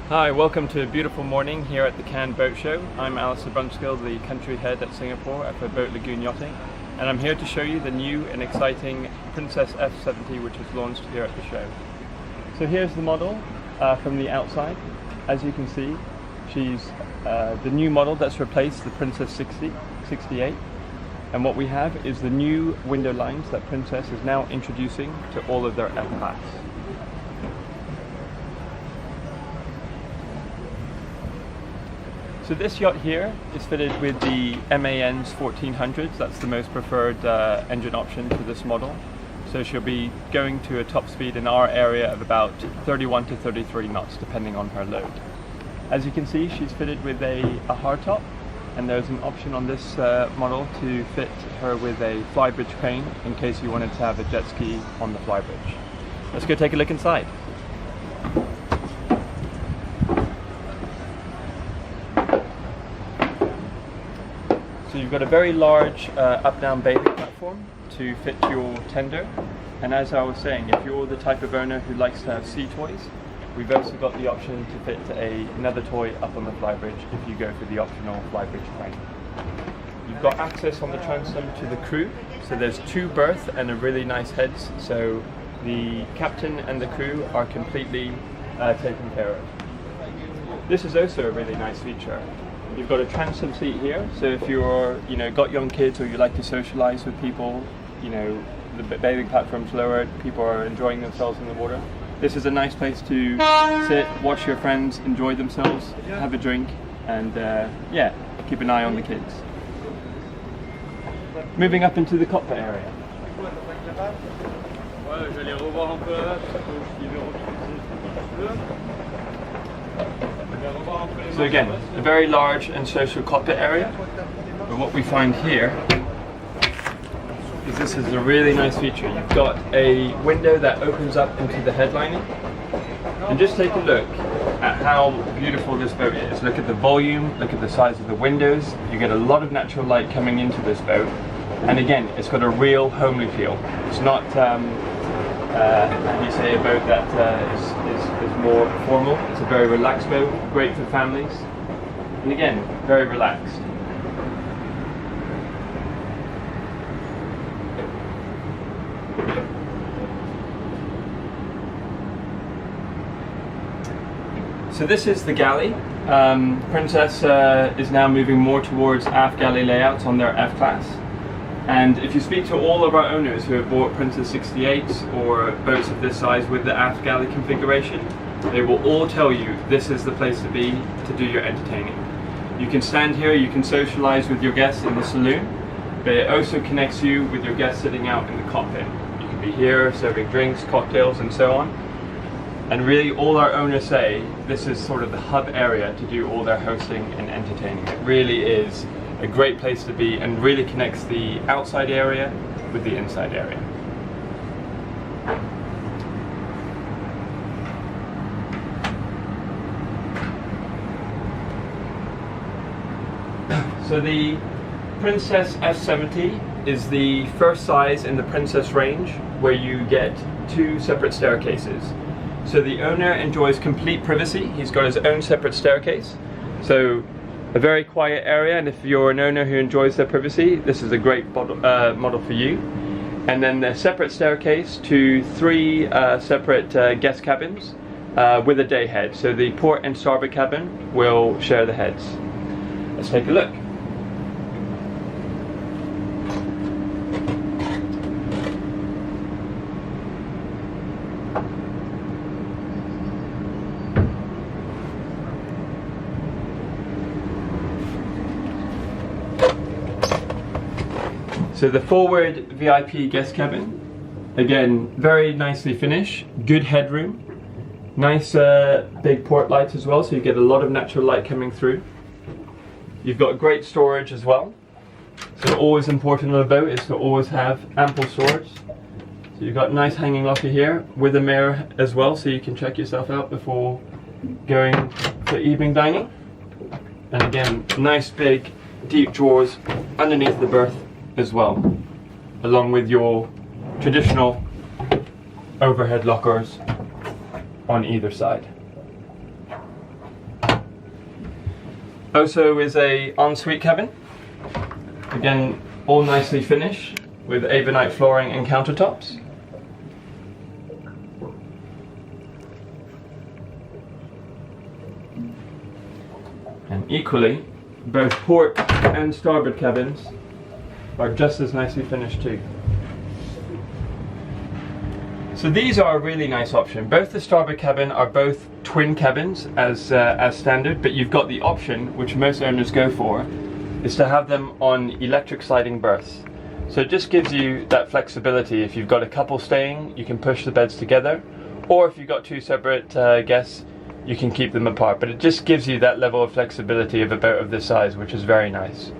Hi, welcome to a beautiful morning here at the Cannes Boat Show. I'm Alistair Brunskill, the country head at Singapore for Boat Lagoon Yachting, and I'm here to show you the new and exciting Princess F70 which is launched here at the show. So here's the model from the outside. As you can see, she's the new model that's replaced the Princess 68, and what we have is the new window lines that Princess is now introducing to all of their F-class. So this yacht here is fitted with the MAN's 1400s. That's the most preferred engine option for this model. So she'll be going to a top speed in our area of about 31 to 33 knots depending on her load. As you can see, she's fitted with a hardtop, and there's an option on this model to fit her with a Flybridge crane in case you wanted to have a jet ski on the Flybridge. Let's go take a look inside. So you've got a very large up-down bathing platform to fit your tender, and as I was saying, if you're the type of owner who likes to have sea toys, we've also got the option to fit another toy up on the Flybridge if you go for the optional Flybridge crane. You've got access on the transom to the crew, so there's 2 berths and a really nice heads, so the captain and the crew are completely taken care of. This is also a really nice feature. You've got a transom seat here, so if you're, got young kids or you like to socialize with people, the bathing platform's lowered, people are enjoying themselves in the water. This is a nice place to sit, watch your friends enjoy themselves, have a drink, and keep an eye on the kids. Moving up into the cockpit area. So again, a very large and social cockpit area, but what we find here is this is a really nice feature. You've got a window that opens up into the headlining, and just take a look at how beautiful this boat is. Look at the volume, look at the size of the windows. You get a lot of natural light coming into this boat, and again, it's got a real homely feel. It's not you say a boat that is more formal. It's a very relaxed boat, great for families, and again, very relaxed. So this is the galley. Princess is now moving more towards aft galley layouts on their F-class. And if you speak to all of our owners who have bought Princess 68s or boats of this size with the aft galley configuration, they will all tell you this is the place to be to do your entertaining. You can stand here, you can socialize with your guests in the saloon, but it also connects you with your guests sitting out in the cockpit. You can be here serving drinks, cocktails, and so on. And really all our owners say this is sort of the hub area to do all their hosting and entertaining. It really is a great place to be and really connects the outside area with the inside area. So the Princess F70 is the first size in the Princess range where you get 2 separate staircases. So the owner enjoys complete privacy. He's got his own separate staircase. So a very quiet area, and if you're an owner who enjoys their privacy, this is a great model for you. And then the separate staircase to 3 separate guest cabins with a day head. So the port and starboard cabin will share the heads. Let's take a look. So the forward VIP guest cabin, again, very nicely finished, good headroom, nice big port lights as well, so you get a lot of natural light coming through. You've got great storage as well. So always important on a boat is to always have ample storage. So you've got nice hanging locker here with a mirror as well, so you can check yourself out before going for evening dining. And again, nice big deep drawers underneath the berth as well, along with your traditional overhead lockers on either side. Also is a ensuite cabin. Again, all nicely finished with Avonite flooring and countertops. And equally, both port and starboard cabins are just as nicely finished too. So these are a really nice option. Both the starboard cabin are both twin cabins as standard, but you've got the option, which most owners go for, is to have them on electric sliding berths. So it just gives you that flexibility. If you've got a couple staying, you can push the beds together, or if you've got two separate guests, you can keep them apart. But it just gives you that level of flexibility of a boat of this size, which is very nice.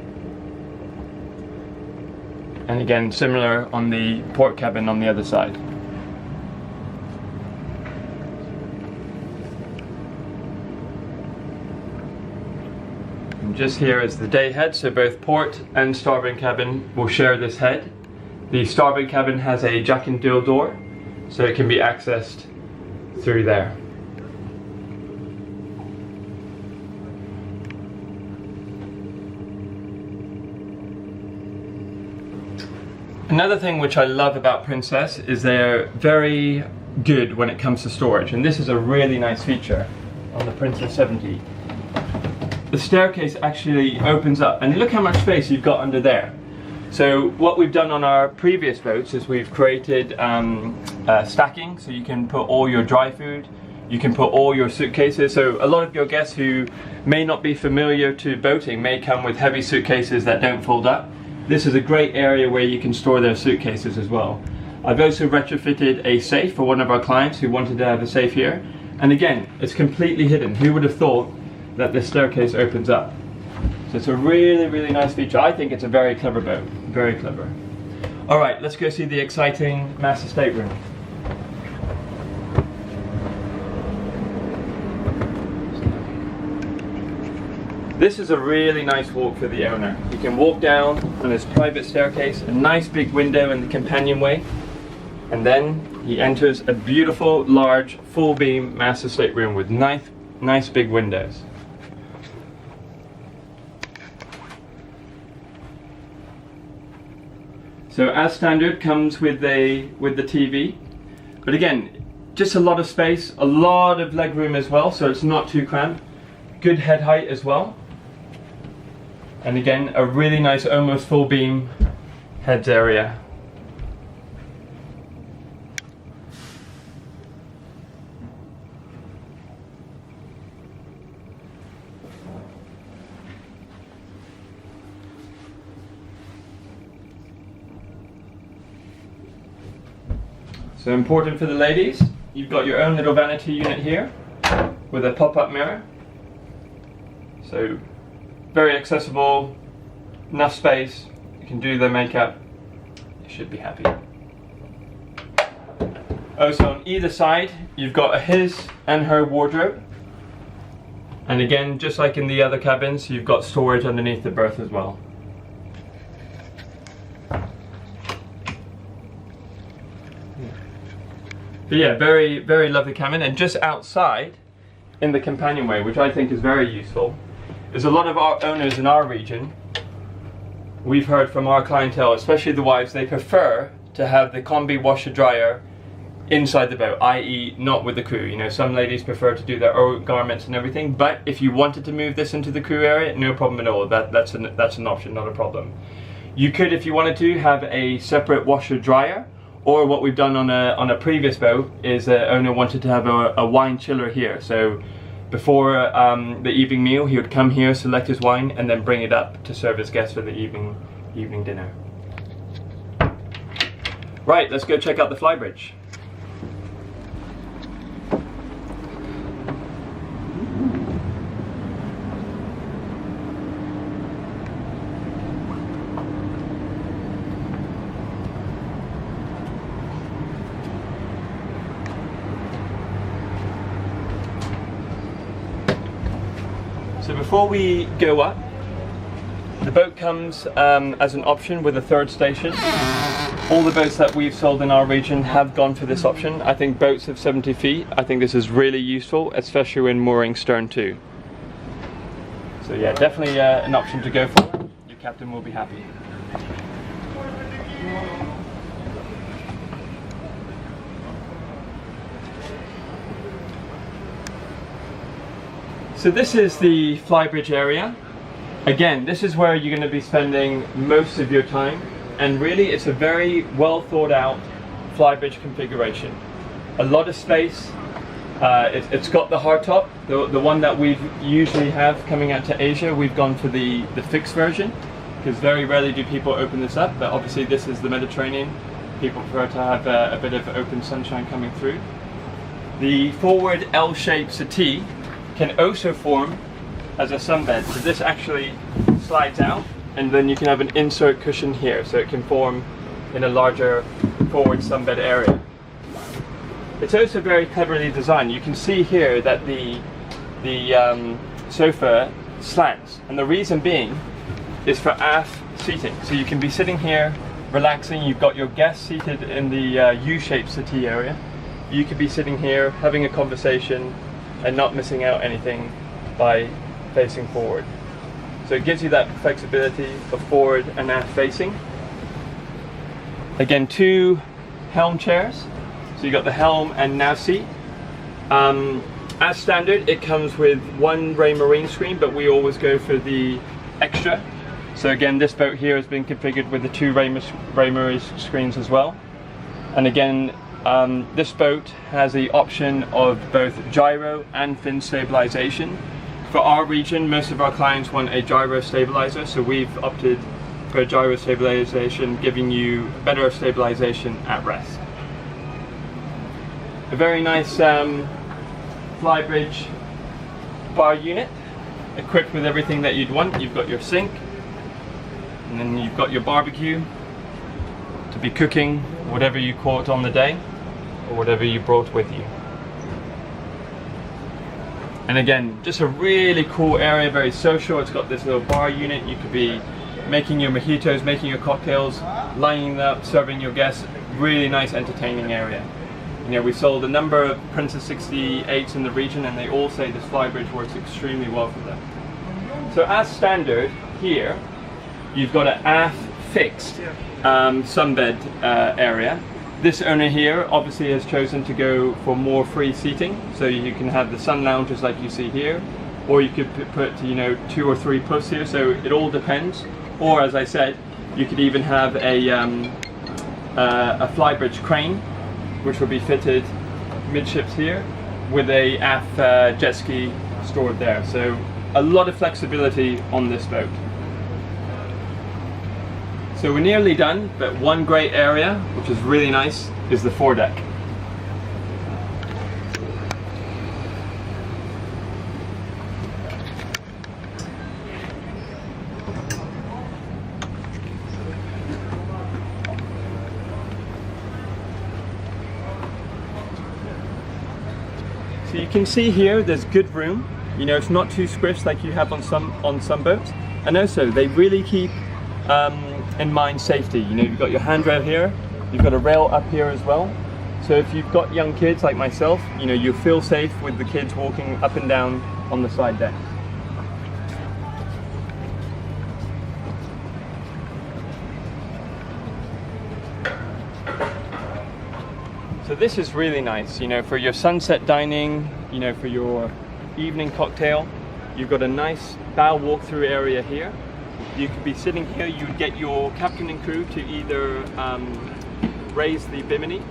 And again, similar on the port cabin on the other side. And just here is the day head, so both port and starboard cabin will share this head. The starboard cabin has a jack and dill door, so it can be accessed through there. Another thing which I love about Princess is they're very good when it comes to storage, and this is a really nice feature on the Princess 70. The staircase actually opens up, and look how much space you've got under there. So what we've done on our previous boats is we've created stacking, so you can put all your dry food, you can put all your suitcases. So a lot of your guests who may not be familiar to boating may come with heavy suitcases that don't fold up. This is a great area where you can store their suitcases as well. I've also retrofitted a safe for one of our clients who wanted to have a safe here. And again, it's completely hidden. Who would have thought that this staircase opens up? So it's a really, really nice feature. I think it's a very clever boat, very clever. All right, let's go see the exciting master stateroom. This is a really nice walk for the owner. You can walk down on his private staircase, a nice big window in the companionway, and then he enters a beautiful, large, full beam master stateroom with nice big windows. So as standard, comes with the TV, but again, just a lot of space, a lot of leg room as well, so it's not too cramped. Good head height as well. And again, a really nice, almost full beam heads area. So important for the ladies, you've got your own little vanity unit here with a pop-up mirror. So very accessible, enough space, you can do their makeup, you should be happy. Also on either side, you've got a his and her wardrobe. And again, just like in the other cabins, you've got storage underneath the berth as well. But yeah, very, very lovely cabin. And just outside, in the companionway, which I think is very useful, is a lot of our owners in our region, we've heard from our clientele, especially the wives, they prefer to have the combi washer dryer inside the boat, i.e. not with the crew. You know, some ladies prefer to do their own garments and everything, but if you wanted to move this into the crew area, no problem at all. That's an option, not a problem. You could, if you wanted to, have a separate washer dryer, or what we've done on a previous boat is the owner wanted to have a wine chiller here. So before the evening meal, he would come here, select his wine, and then bring it up to serve his guests for the evening dinner. Right, let's go check out the Flybridge. So before we go up, the boat comes as an option with a third station. All the boats that we've sold in our region have gone for this option. I think boats of 70 feet, I think this is really useful, especially when mooring stern to. So yeah, definitely an option to go for. Your captain will be happy. So this is the Flybridge area. Again, this is where you're going to be spending most of your time, and really it's a very well thought out Flybridge configuration. A lot of space. It's got the hardtop, the one that we usually have coming out to Asia. We've gone for the fixed version because very rarely do people open this up, but obviously this is the Mediterranean. People prefer to have a bit of open sunshine coming through. The forward L-shaped settee can also form as a sunbed. So this actually slides out, and then you can have an insert cushion here, so it can form in a larger forward sunbed area. It's also very cleverly designed. You can see here that the sofa slants, and the reason being is for aft seating. So you can be sitting here relaxing. You've got your guests seated in the U-shaped settee area. You could be sitting here having a conversation and not missing out anything by facing forward. So it gives you that flexibility of forward and aft facing. Again, 2 helm chairs. So you got the helm and nav seat. As standard, it comes with 1 Raymarine screen, but we always go for the extra. So again, this boat here has been configured with the 2 Raymarine screens as well. And again, this boat has the option of both gyro and fin stabilization. For our region, most of our clients want a gyro stabilizer, so we've opted for gyro stabilization, giving you better stabilization at rest. A very nice Flybridge bar unit, equipped with everything that you'd want. You've got your sink, and then you've got your barbecue to be cooking whatever you caught on the day, or whatever you brought with you. And again, just a really cool area, very social. It's got this little bar unit. You could be making your mojitos, making your cocktails, lining up, serving your guests. Really nice, entertaining area. You know, we sold a number of Princess 68s in the region, and they all say this Flybridge works extremely well for them. So as standard here, you've got an aft fixed sunbed area. This owner here obviously has chosen to go for more free seating, so you can have the sun lounges like you see here, or you could put 2 or 3 puffs here, so it all depends. Or as I said, you could even have a Flybridge crane, which will be fitted midships here with a aft jet ski stored there. So a lot of flexibility on this boat. So we're nearly done, but one great area, which is really nice, is the foredeck. So you can see here there's good room. You know, it's not too squished like you have on some boats. And also they really keep in mind safety. You know, you've got your handrail here, you've got a rail up here as well. So if you've got young kids like myself, you know, you feel safe with the kids walking up and down on the side deck. So this is really nice, you know, for your sunset dining, you know, for your evening cocktail. You've got a nice bow walk-through area here. You could be sitting here, you would get your captain and crew to either raise the bimini,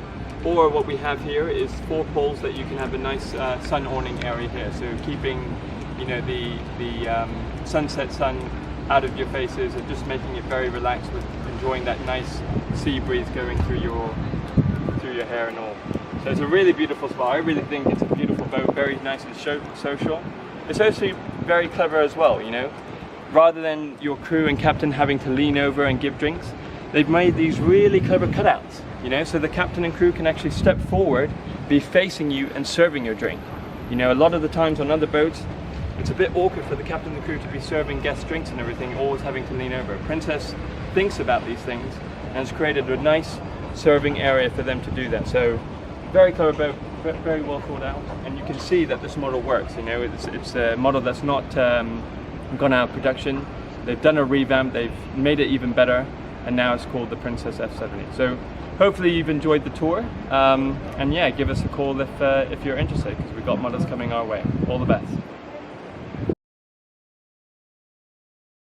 or what we have here is 4 poles that you can have a nice sun awning area here. So keeping, you know, the sunset sun out of your faces and just making it very relaxed with enjoying that nice sea breeze going through your hair and all. So it's a really beautiful spot. I really think it's a beautiful boat, very nice and social. It's also very clever as well, you know. Rather than your crew and captain having to lean over and give drinks, they've made these really clever cutouts, you know, so the captain and crew can actually step forward, be facing you and serving your drink. You know, a lot of the times on other boats, it's a bit awkward for the captain and the crew to be serving guest drinks and everything, always having to lean over. Princess thinks about these things and has created a nice serving area for them to do that. So very clever boat, very well thought out, and you can see that this model works. You know, it's a model that's not gone out of production. They've done a revamp, they've made it even better, and now it's called the Princess F70. So hopefully you've enjoyed the tour, and yeah, give us a call if you're interested, because we've got models coming our way. All the best.